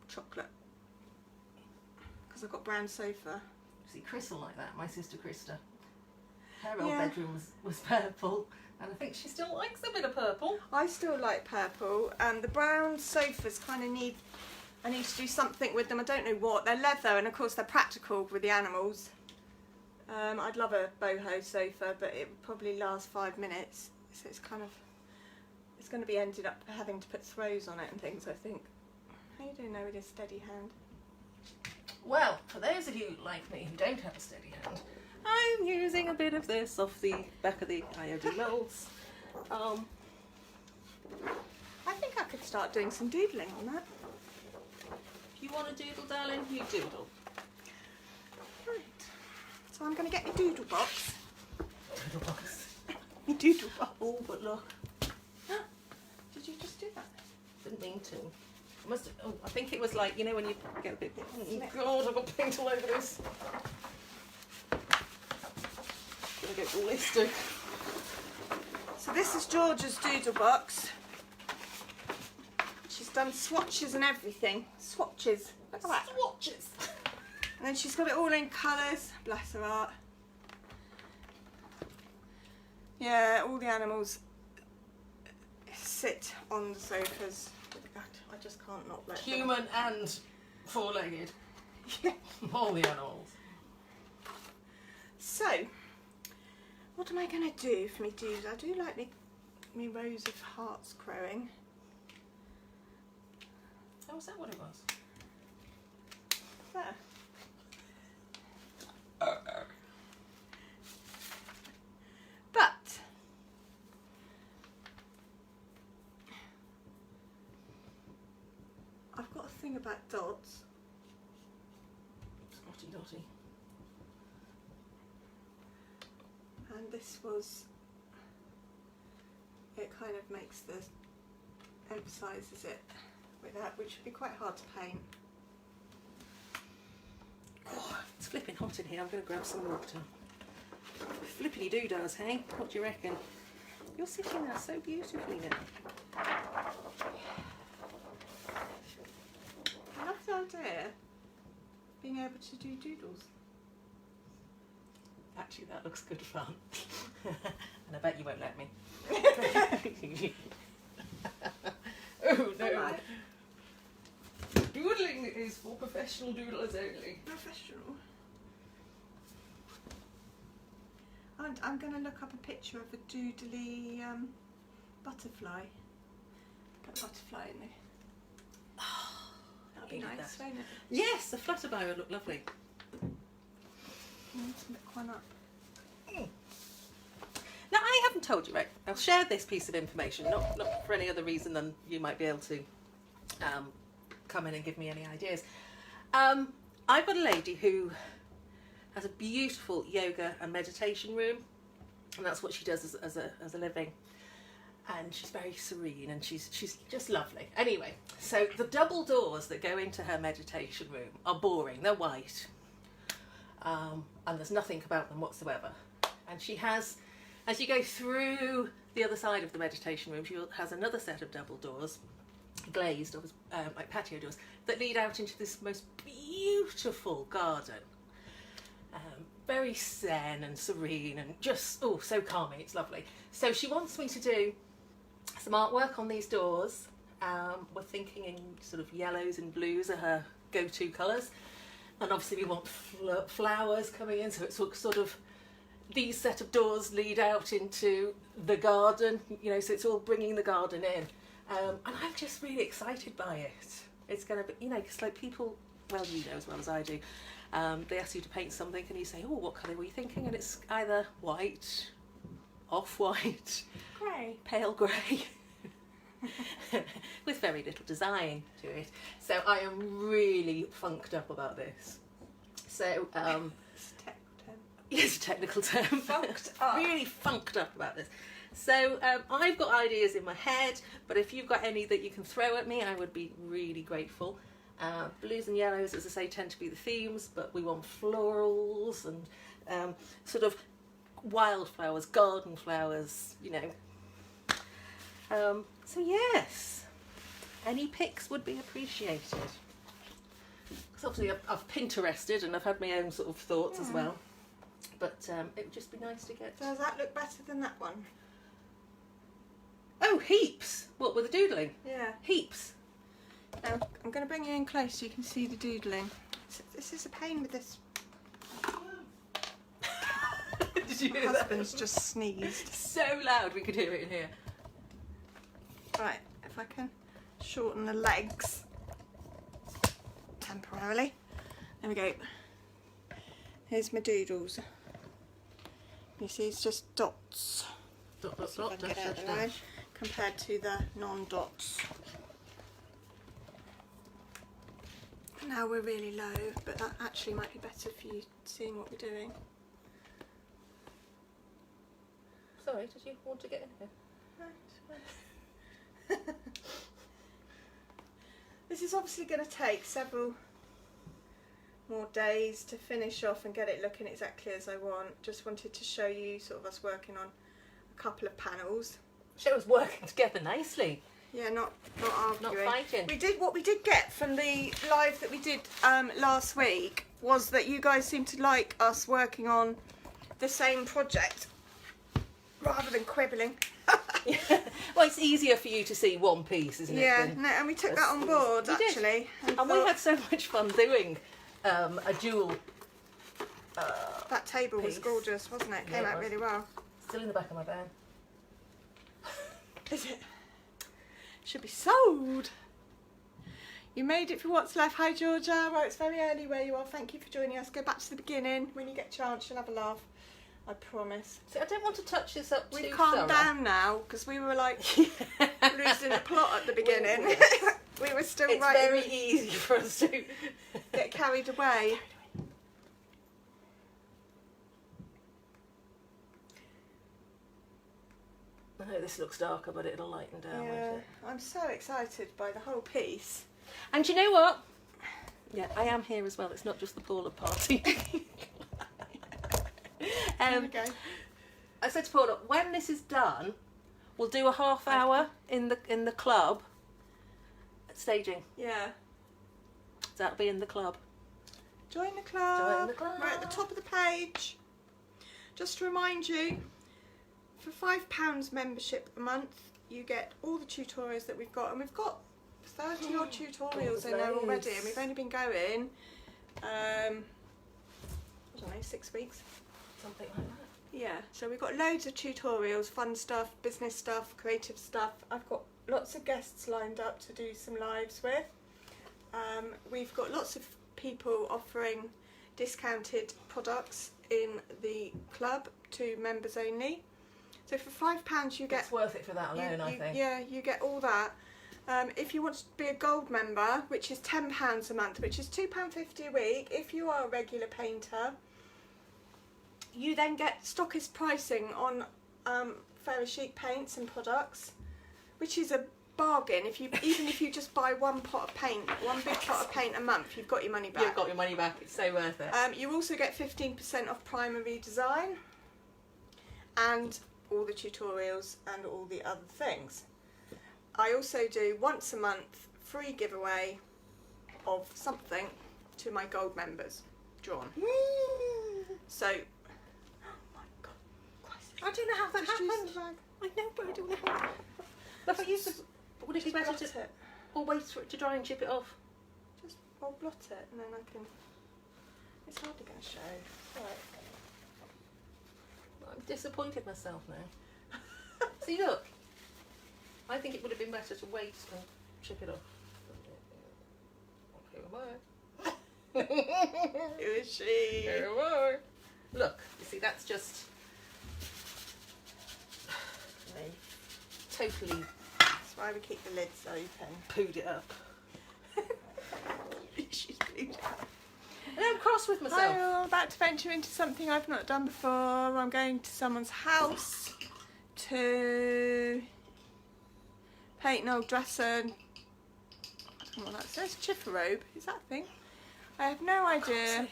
chocolate. Because I've got brown sofa. See, Chris will like that, my sister Krista. Her old bedroom was purple, and I think she still likes a bit of purple. I still like purple, and the brown sofas kind of I need to do something with them. I don't know what. They're leather, and of course they're practical with the animals. I'd love a boho sofa, but it would probably last 5 minutes. So it's kind of, it's going to be ended up having to put throws on it and things, I think. How you doing now with your steady hand? Well, for those of you like me who don't have a steady hand, I'm using a bit of this off the back of the IOD molds. I think I could start doing some doodling on that. If you want to doodle, darling, you doodle. Right. So I'm going to get my doodle box. Doodle box. My doodle box. Oh, but look. Did you just do that? Didn't mean to. I must have, oh, I think it was like, you know, when you get a bit, oh God, I've got paint all over this. Gonna get ballistic. So this is Georgia's doodle box. She's done swatches and everything. Swatches. Look at that. Swatches. And then she's got it all in colours. Bless her heart. Yeah, all the animals sit on the sofas. I just can't not let them. Human and four-legged. All the animals. So, what am I going to do for me doodle? I do like me rows of hearts crowing. Oh, was that what it was? There. But I've got a thing about dots. Spotty dotty. And this was, it kind of makes the, emphasises it with that, which would be quite hard to paint. Oh, it's flipping hot in here. I'm going to grab some water. Flippity doo does, hey? What do you reckon? You're sitting there so beautifully now. I love the idea of being able to do doodles. Actually, that looks good fun. And I bet you won't let me. Oh no. Alright. Doodling is for professional doodlers only. Professional. And I'm going to look up a picture of a doodly butterfly. Put a butterfly in there. Oh, That'd be nice, won't it? yes, the flutterby would look lovely. Let's look one up. Now, I haven't told you, right? I'll share this piece of information, not for any other reason than you might be able to come in and give me any ideas. I've got a lady who has a beautiful yoga and meditation room, and that's what she does as a living. And she's very serene, and she's just lovely. Anyway, so the double doors that go into her meditation room are boring. They're white, and there's nothing about them whatsoever. And she has, as you go through the other side of the meditation room, she has another set of double doors, glazed, like patio doors, that lead out into this most beautiful garden. Very zen and serene and just, oh, so calming. It's lovely. So she wants me to do some artwork on these doors. We're thinking in sort of yellows and blues are her go-to colours. And obviously we want flowers coming in, so it's sort of, these set of doors lead out into the garden, you know, so it's all bringing the garden in. And I'm just really excited by it. It's going to be, you know, because like people, well, you know as well as I do, they ask you to paint something and you say, oh, what colour were you thinking? And it's either white, off-white, Grey. pale grey, with very little design to it. So I am really funked up about this. So, It's a technical term. yes, a technical term. Funked up. Really funked up about this. So I've got ideas in my head, but if you've got any that you can throw at me, I would be really grateful. Blues and yellows, as I say, tend to be the themes, but we want florals and sort of wildflowers, garden flowers, you know. So yes, any pics would be appreciated. Because obviously I've Pinterested and I've had my own sort of thoughts as well. But it would just be nice to get... Does that look better than that one? Oh, heaps! What, with the doodling? Yeah. Heaps. Now, I'm going to bring you in close so you can see the doodling. This is a pain with this. Did Did you My hear that? husband's just sneezed. So loud we could hear it in here. Right, if I can shorten the legs temporarily. There we go. Here's my doodles. You see, it's just dots. Dot, dot, See if I dot, can dash, get out dash, of the way, dash. compared to the non-dots. Now we're really low, but that actually might be better for you seeing what we're doing. Sorry, did you want to get in here? This is obviously going to take several more days to finish off and get it looking exactly as I want. Just wanted to show you sort of us working on a couple of panels. Show us working together nicely. Yeah, not arguing. Not fighting. What we did get from the live that we did last week was that you guys seem to like us working on the same project rather than quibbling. Yeah. Well, it's easier for you to see one piece, isn't it? Yeah, than- no, and we took that on board We did. actually. And we thought had so much fun doing a dual. that table was piece. gorgeous, wasn't it? Yeah, Came it out was. really well. Still in the back of my van. Is it? Should be sold. You made it for what's left. Hi Georgia. Well, it's very early where you are. Thank you for joining us. Go back to the beginning. When you get a chance, you'll have a laugh. I promise. See, I don't want to touch this up We've too calmed thorough. down now because we were like losing the plot at the beginning. We were still It's right. very easy for us to Get carried away. I know this looks darker, but it'll lighten down, Yeah, won't it? I'm so excited by the whole piece. And do you know what? Yeah, I am here as well. It's not just the Paula party. There we go. I said to Paula, when this is done, we'll do a half hour in the club staging. Yeah. So that'll be in the club. Join the club. Join the club. We're at the top of the page. Just to remind you, for £5 membership a month, you get all the tutorials that we've got, and we've got 30 odd tutorials in there already, and we've only been going, I don't know, 6 weeks. Something like that. Yeah, so we've got loads of tutorials, fun stuff, business stuff, creative stuff. I've got lots of guests lined up to do some lives with. We've got lots of people offering discounted products in the club to members only. So for £5 you get... It's worth it for that alone, I think. Yeah, you get all that. If you want to be a gold member, which is £10 a month, which is £2.50 a week, if you are a regular painter, you then get stockist pricing on Fairy Chic paints and products, which is a bargain. Even if you just buy one pot of paint, one big pot of paint a month, you've got your money back. You've got your money back. It's so worth it. You also get 15% off primary design and all the tutorials and all the other things. I also do once a month free giveaway of something to my gold members drawn. So, oh my god, Christ. I don't know how that Just use happened. the bag. I know, but I don't know how. But would it be better Blot to it. or wait for it to dry and chip it off? Just I'll blot it and then I can. It's hardly going to show. Right. I'm disappointed myself now. See, look. I think it would have been better to wait and chip it off. Who am I? Who is she? Who am I? Look, you see, that's just Me. totally That's why we keep the lids open. pooed it up. She's blued it up. And I'm cross with myself. I'm about to venture into something I've not done before. I'm going to someone's house to paint an old dresser. I don't know what that says. Chiffer robe. Is that a thing? I have no idea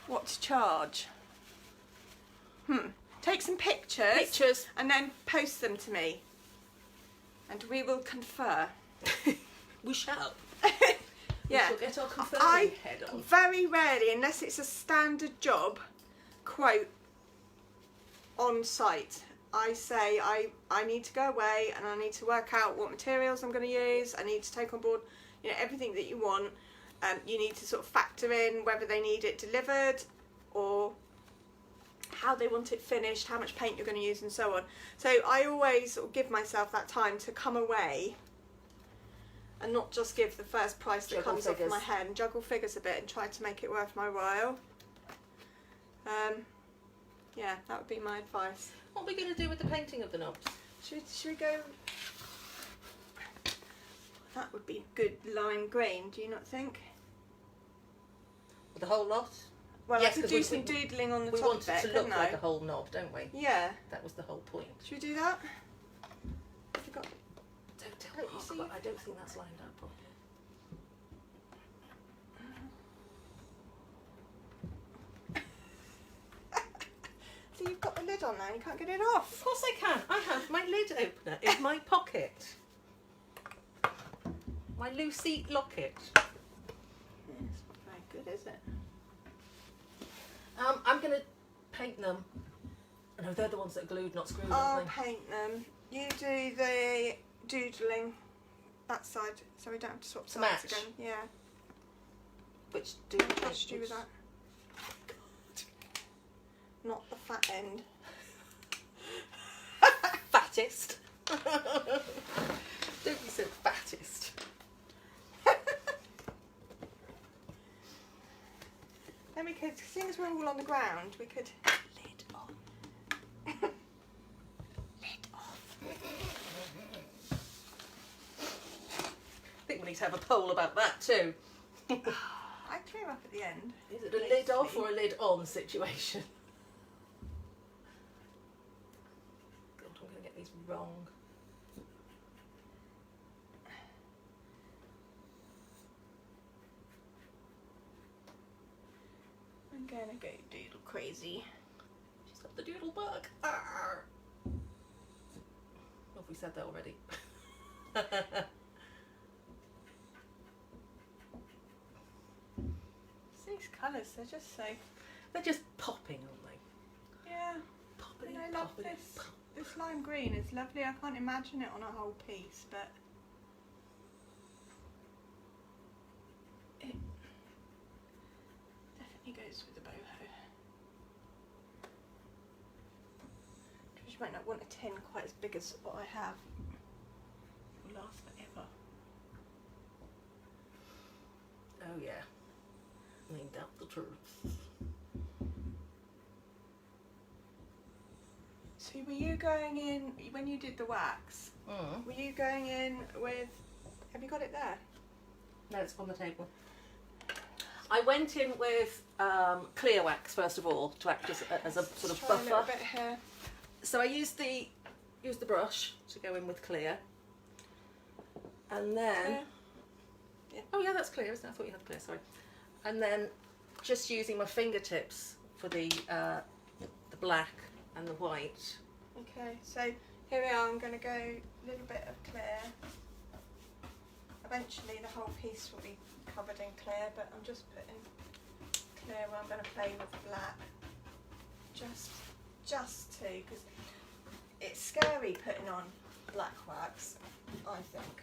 what to charge. Take some pictures and then post them to me. And we will confer. We shall. Yeah. We shall get our conferring I head on. very rarely, unless it's a standard job, quote on site. I say I need to go away and I need to work out what materials I'm going to use. I need to take on board, everything that you want. You need to sort of factor in whether they need it delivered or how they want it finished, how much paint you're going to use and so on. So I always sort of give myself that time to come away and not just give the first price that comes off my head, and juggle figures a bit and try to make it worth my while. Yeah, that would be my advice. What are we going to do with the painting of the knobs? Should we go? That would be good lime green, do you not think? The whole lot? Well, yes, I could do some doodling on the top we want of it, it to look like a whole knob, don't we? Yeah. That was the whole point. Should we do that? Have you got... Don't tell me, but I don't think that's lined up properly. So you've got the lid on now and you can't get it off. Of course I can. I have my lid opener in my pocket. My Lucy locket. It's not very good, is it? I'm going to paint them. No, they're the ones that are glued, not screwed, I'll aren't they? paint them. You do the doodling that side, so we don't have to swap To sides match. again. Yeah. Which do What should you do with that? Not the fat end. Fattest. Don't be so fattest. Then we could, seeing as we're all on the ground, we could lid on. Lid off. I think we need to have a poll about that too. I clear up at the end. Is it a lid off or a lid on situation? God, I'm going to get these wrong. I'm gonna go doodle crazy. She's got the doodle bug. Arr. Have we said that already? These colours, they're just so... They're just popping, aren't they? Yeah. Popping, And I love popping, this. This lime green is lovely. I can't imagine it on a whole piece, but it definitely goes with the boho. Because you might not want a tin quite as big as what I have. It will last forever. Oh yeah. Named out the truth. So were you going in, when you did the wax, were you going in with, have you got it there? No, it's on the table. I went in with clear wax first of all to act as a sort of Try a little buffer. bit here. So I used the brush to go in with clear, and then Clear? Yeah. oh yeah, that's clear, isn't it? I thought you had clear. Sorry. And then just using my fingertips for the black and the white. Okay, so here we are. I'm going to go a little bit of clear. Eventually the whole piece will be covered in clear, but I'm just putting clear where I'm going to play with black. Just to, because it's scary putting on black wax, I think.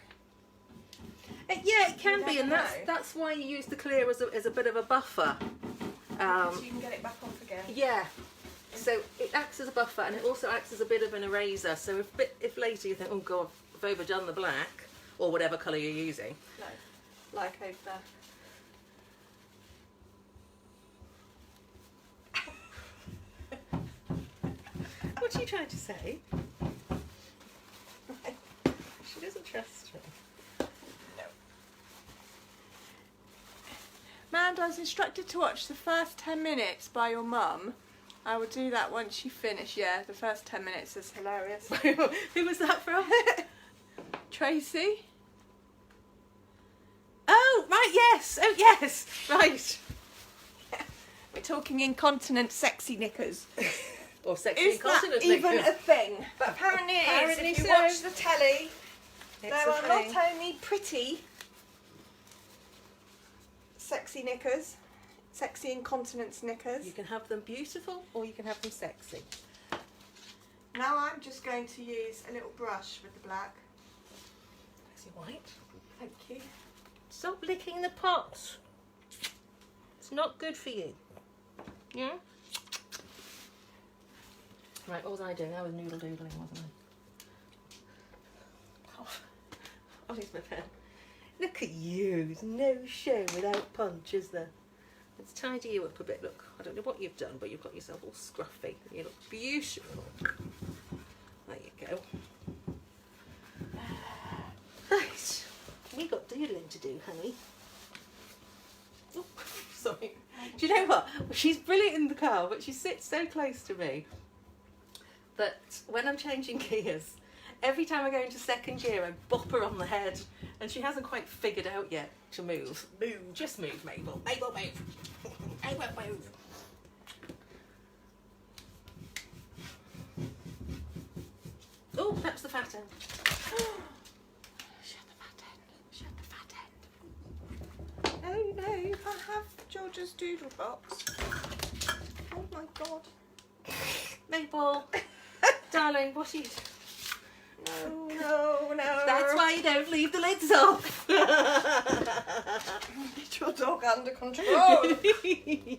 Yeah, it can You be, and never that's know. that's why you use the clear as a bit of a buffer. So you can get it back off again. Yeah. So it acts as a buffer, and it also acts as a bit of an eraser. So if later you think, oh God, I've overdone the black, or whatever colour you're using. No, like over there. What are you trying to say? She doesn't trust me. No. Amanda, I was instructed to watch the first 10 minutes by your mum. I will do that once you finish. Yeah, the first 10 minutes is hilarious. Who was that from? Tracy? Oh, right, yes. Oh, yes. Right. We're talking incontinent sexy knickers. Or sexy Is that incontinent even knickers. a thing? But apparently it is. Apparently If you so. watch the telly, It's there a are thing. not only pretty sexy knickers, sexy incontinence knickers. You can have them beautiful, or you can have them sexy. Now I'm just going to use a little brush with the black. Is it white? Thank you. Stop licking the pot. It's not good for you. Yeah? Right, what was I doing? I was noodle doodling, wasn't I? I'll use my pen. Look at you. There's no show without punch, is there? Let's tidy you up a bit. Look, I don't know what you've done, but you've got yourself all scruffy. You look beautiful. There you go. Right. We got doodling to do, honey. Oh, sorry. Do you know what? She's brilliant in the car, but she sits so close to me that when I'm changing gears, every time I go into second gear, I bop her on the head, and she hasn't quite figured out yet to move. Move, just move, Mabel. Mabel, move. I won't move. Oh, that's the fat end. Shut the fat end. Shut the fat end. No, no, you can't have George's doodle box. Oh my god. Mabel, darling, what are you... No, no, no. That's why you don't leave the lids off. Get your dog under control. You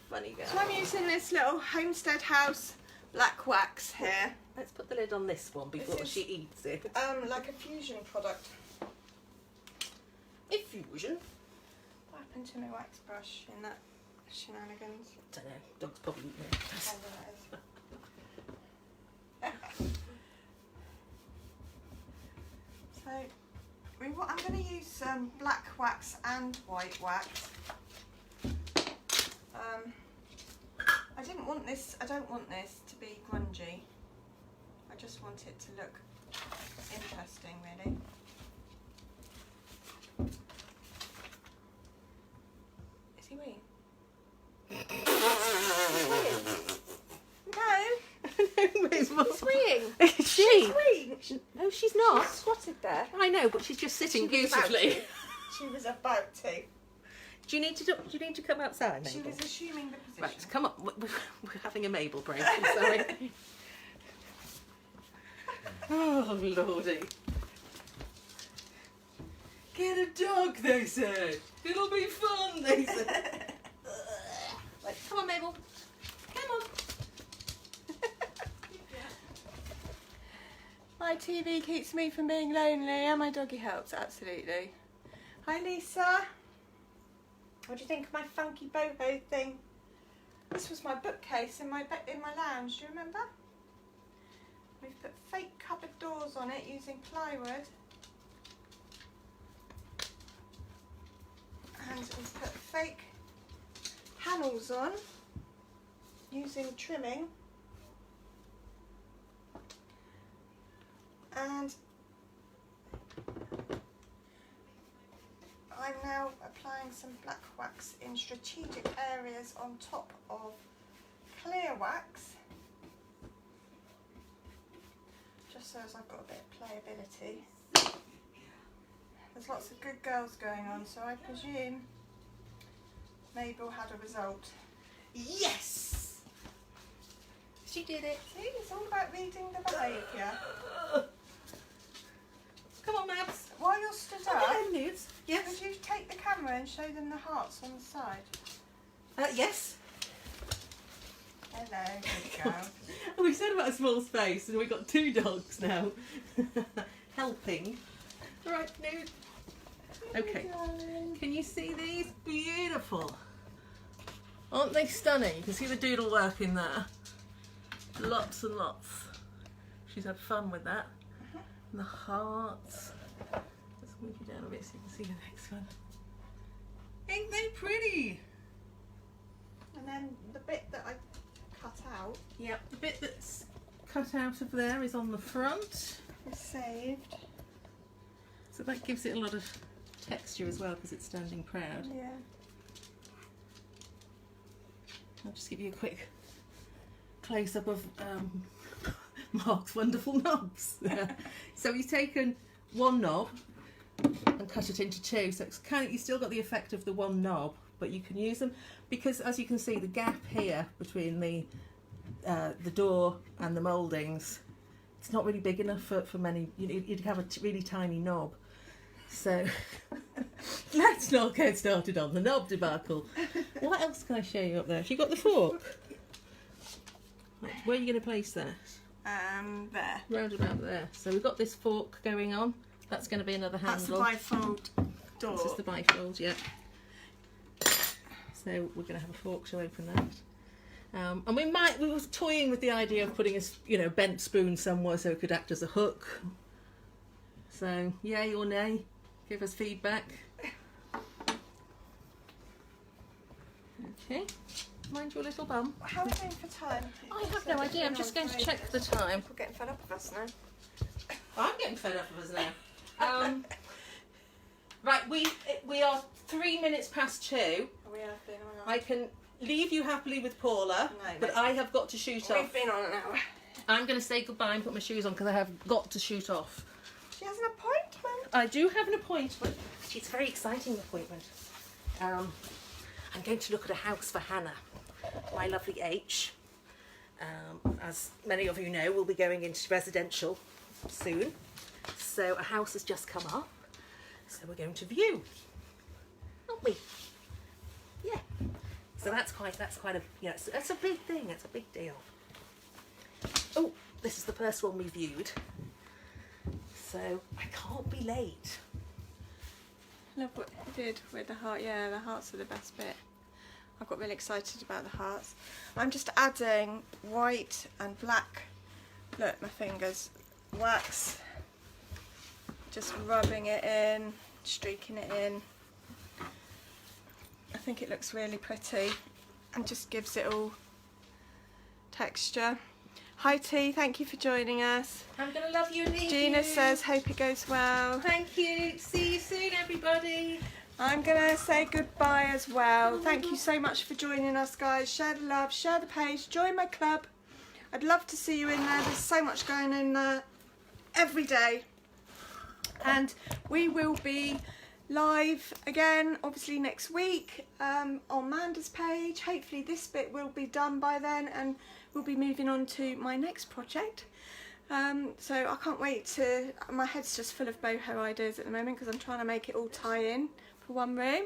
funny girl. So I'm using this little Homestead House black wax here. Let's put the lid on this one before This is- she eats it. Like a fusion product. Infusion? What happened to my wax brush in that shenanigans? Don't know. Dog's probably eating it. Whatever that is. So, I'm going to use black wax and white wax. I don't want this to be grungy. I just want it to look interesting, really. Is he weeing? No. He's weeing. She? Weeing. No, she's not. She squatted there. I know, but she's just sitting She was about beautifully. She was about to. Do you need to come outside, Mabel? She was assuming the position. Right, come on. We're having a Mabel break. I'm sorry. Oh, Lordy. Get a dog, they said. It'll be fun, they said. Right, come on, Mabel. Come on. My TV keeps me from being lonely and my doggy helps, absolutely. Hi Lisa. What do you think of my funky boho thing? This was my bookcase in my lounge, do you remember? We've put fake cupboard doors on it using plywood. And we've put fake panels on using trimming. And I'm now applying some black wax in strategic areas on top of clear wax, just so as I've got a bit of playability. There's lots of good girls going on, so I presume Mabel had a result. Yes! She did it. See, it's all about reading the behaviour. Come on, Mabs. While you're stood Look up, at them nudes. Yes. could you take the camera and show them the hearts on the side? Yes. Hello, good girl. We said about a small space, and we've got 2 dogs now helping. All right, nude. Okay. Can you see these? Beautiful. Aren't they stunning? You can see the doodle work in there. Lots and lots. She's had fun with that. And the hearts. Let's move you down a bit so you can see the next one. Ain't they pretty? And then the bit that I cut out Yep. The bit that's cut out of there is on the front. is saved. So that gives it a lot of texture as well because it's standing proud. Yeah. I'll just give you a quick close-up of Mark's wonderful knobs. So he's taken one knob and cut it into 2, so it's kind of, you still got the effect of the one knob, but you can use them because, as you can see, the gap here between the door and the mouldings, it's not really big enough for many. You'd have a really tiny knob. So let's not get started on the knob debacle. What else can I show you up there? Have you got the fork? Right, where are you going to place that? There. Round about there. So we've got this fork going on. That's going to be another handle. That's the bifold door. This is the bifold, yeah. So we're going to have a fork to open that. And we were toying with the idea of putting a bent spoon somewhere so it could act as a hook. So, yay or nay? Give us feedback. Okay. Mind your little bum. How are we doing for time? I have no idea. I'm just going to check the time. We're getting fed up with us now. I'm getting fed up of us now. Right, we are 3 minutes past 2. We have been on. I can leave you happily with Paula, No, but I have got to shoot off. We've been on an hour. I'm going to say goodbye and put my shoes on because I have got to shoot off. She has an appointment. I do have an appointment. It's a very exciting appointment. I'm going to look at a house for Hannah, my lovely H. As many of you know, we'll be going into residential soon. So a house has just come up. So we're going to view, aren't we? Yeah. So that's quite a that's a big thing. It's a big deal. Oh, this is the first one we viewed. So I can't be late. Love what you did with the heart. Yeah, the hearts are the best bit. I got really excited about the hearts. I'm just adding white and black. Look, my fingers. Wax. Just rubbing it in, streaking it in. I think it looks really pretty and just gives it all texture. Hi T, thank you for joining us. I'm going to love you and leave Gina you. says, hope it goes well. Thank you. See you soon, everybody. I'm going to say goodbye as well. Thank you so much for joining us, guys. Share the love, share the page, join my club. I'd love to see you in there. There's so much going in there every day. And we will be live again, obviously next week, on Manda's page. Hopefully this bit will be done by then and we'll be moving on to my next project. So I can't wait to, my head's just full of boho ideas at the moment because I'm trying to make it all tie in for one room.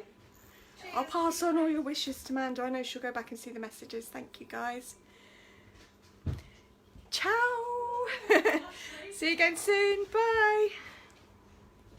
Cheers. I'll pass on all your wishes to Manda. I know she'll go back and see the messages. Thank you guys. Ciao. See you again soon. Bye.